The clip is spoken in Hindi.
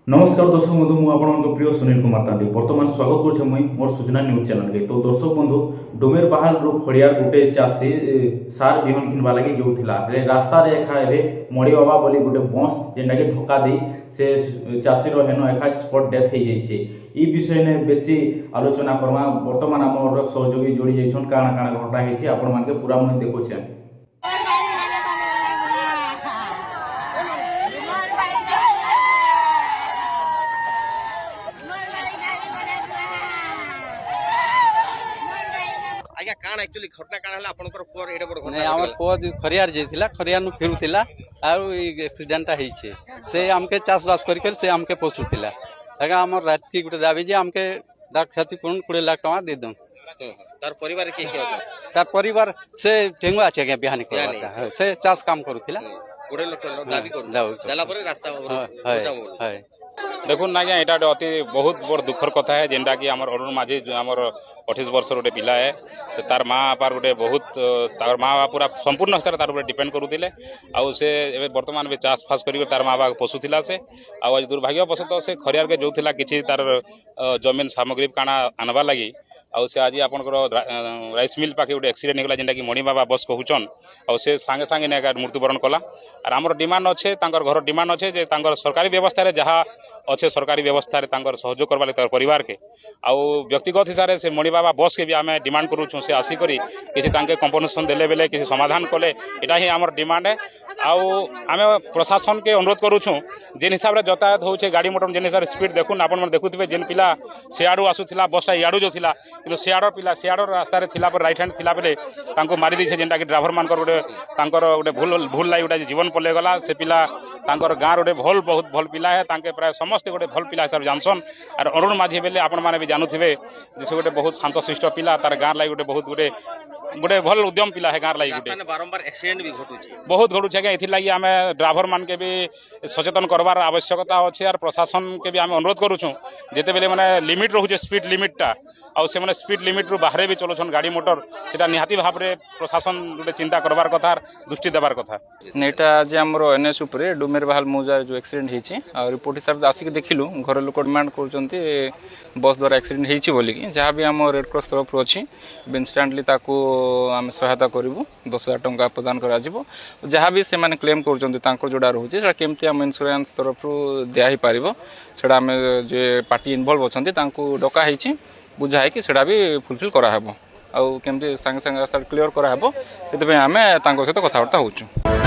नमस्कार दर्शक बंधु मुझे प्रिय सुनील कुमार तांडी बर्तमान स्वागत करुचे मुई मोर सूचना न्यूज चैनल के। तो दर्शक बंधु डोमेर पहाड़ खड़ियार गोटे चाषी सार बिहन किनवा लगी जो रास्ता एखा मड़ी बाबा बोली गोटे बस जेनटा कि धक्का दे से चाषीर हेन एखा स्पॉट डेथ हो जाइए। ई विषय ने बेसी आलोचना करमा बर्तमान आम सहयोगी जोड़ी जाइछन काଣା काଣା घटना होइछि आपण मानके पूरा मुई देखुछे। आज्ञा काण एक्चुअली घटना काण हला आपनकर पुअर एडे बड़ घटना नै हमर पुअ खरियार जेथिला खरियार नु फिरुथिला आरो एक्सीडेंट हिचे से हमके चाष बास कर से हमके पोसुथिला आगा हमर राति गुटे दाबी जे हमके दाक क्षति पूर्ण 20 लाख टका दे दम। तार परिवार के के होता तार परिवार से टेंगुआ छै के बिहान के से चाष काम करुथिला 20 लाख दाबी कर जाला पर रास्ता है देखुन ना आज्ञा यहाँ अति बहुत बड़ दुखर कथा है जेनटा कि आमर अरुण माझी जो आमर 28 वर्ष गोटे पिला है तो तार माँ बापार गोटे बहुत तार माँ बाप पूरा संपूर्ण हिसाब से तार डिपेंड करुले आउ से बर्तमान भी चाष फास कर तार माँ बाप पोसुला से आज दुर्भाग्यवशतः से खरियार के जो कि तार जमीन सामग्री काଣା आनवा लगी आउ से आज आपंकर राइस मिल पाखे गोटे एक्सीडेंट होगा जेनटा कि मणि बाबा बस कहूचन आउ से सांगे सांगे ने मृत्युवरण कला और आमर डिमांड अच्छे घर डिमांड अच्छे जे सरकारी व्यवस्था जहाँ अच्छे सरकारी व्यवस्था सहयोग करवा परिवार के आउ व्यक्तिगत हिसाब से मणि बाबा बस के भी आम डिमांड करूँ से आसिक किसी कंपनसेसन देले बेले किसी समाधान कले यहाँ ही आम डिमांड है आउ आम प्रशासन के अनुरोध करूँ जेन हिसाब से यातायात हो गाड़ी मोटर जेन हिसाब से स्पीड देखुन आप देखुए जेन पिला सियाड़ू आसूला बसटा इयाड़ू जो था कि सियाड़ पिला सियाड़ रास्तार रईट हैंड थिला बेले मारी दी जेनटा कि ड्राइवर मान गोटे गोटे भूल लाई गोटे जीवन पलैगला से पिला गाँव गोटे भल बहुत भल पिला है प्राय समस्ते गोटे भल पिला हिसाब से जानसन और अरुण माझी बेले आपण मैंने भी जानुवे से गोटे बहुत शांतशिष्ट पिला तार गाँव लाई गोटे बहुत गोटे गोटे भल उद्यम पिला है गाँव लगी गोटे बारंबार एक्सीडेंट भी घटुची बहुत घटुचे इथिलागी आम ड्राइवर मान के भी सचेतन करवार आवश्यकता अच्छे और प्रशासन के भी आम अनुरोध करुँ जिते बेले मैंने लिमिट रोचे स्पीड लिमिटा आउ से मैंने स्पीड लिमिट रु बाहर भी चलाउछन गाड़ी मोटर से निहाती भाव में प्रशासन गोटे चिंता करवार कथा दृष्टि देवार कथा नेटा आज आमर एनएस उपरे डोमेर बाहाल मौजार जो एक्सीडेंट होती रिपोर्ट हिसाब से आसिक देखिलु घर लोक डिमांड कर बस द्वारा एक्सीडेंट होती बोलिकी जहाँ भी आम रेड क्रॉस तरफ अच्छी इनस्टाटली आम सहायता करूँ 10,000 टंका प्रदान करा जहाँ भी से क्लेम कर जोड़ा रोचे केमती आम इन्शुरांस तरफ दिया पार से आम जे पार्टी इनवल्व अच्छा डकाई बुझाई सेटा भी फुलफिल कराहब आउ केमती सांगे सांगे क्लीयर कराहब से आम सहित कथबार्ता होचु।